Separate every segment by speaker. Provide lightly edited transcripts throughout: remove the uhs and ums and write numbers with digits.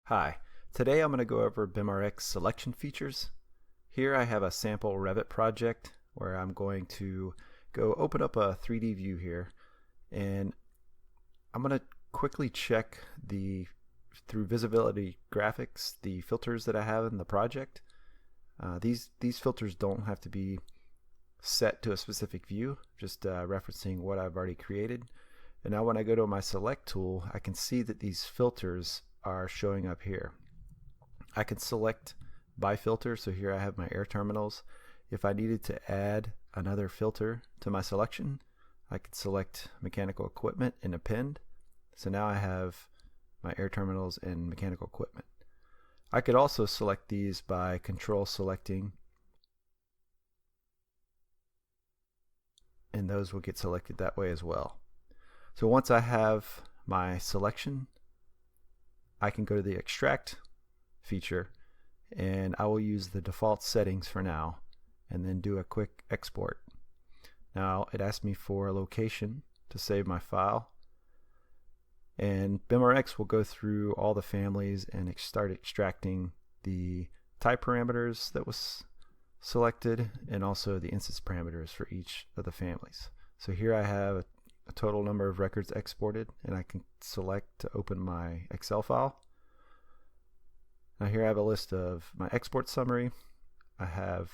Speaker 1: Hi, today I'm going to go over BIMrx selection features. Here I have a sample Revit project where I'm going to go open up a 3D view here, and I'm going to quickly check through visibility graphics the filters that I have in the project. These filters don't have to be set to a specific view, just referencing what I've already created. And now when I go to my select tool, I can see that these filters are showing up here. I can select by filter, so here I have my air terminals. If I needed to add another filter to my selection, I could select mechanical equipment and append. So now I have my air terminals and mechanical equipment. I could also select these by control selecting, and those will get selected that way as well. So once I have my selection, I can go to the extract feature, and I will use the default settings for now and then do a quick export. Now it asks me for a location to save my file, and BIMrx will go through all the families and start extracting the type parameters that was selected and also the instance parameters for each of the families. So here I have a total number of records exported, and I can select to open my Excel file. Now here I have a list of my export summary. I have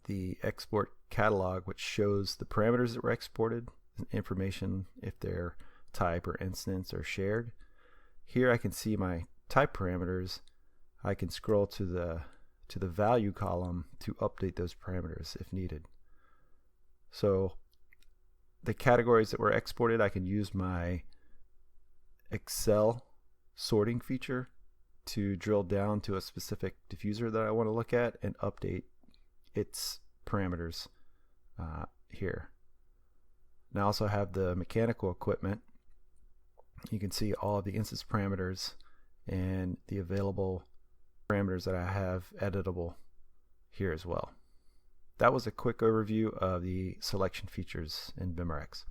Speaker 1: the export catalog, which shows the parameters that were exported, information if they're type or instance or shared. Here I can see my type parameters. I can scroll to the value column to update those parameters if needed. So the categories that were exported, I can use my Excel sorting feature to drill down to a specific diffuser that I want to look at and update its parameters here. Now I also have the mechanical equipment. You can see all of the instance parameters and the available parameters that I have editable here as well. That was a quick overview of the selection features in BIMrx.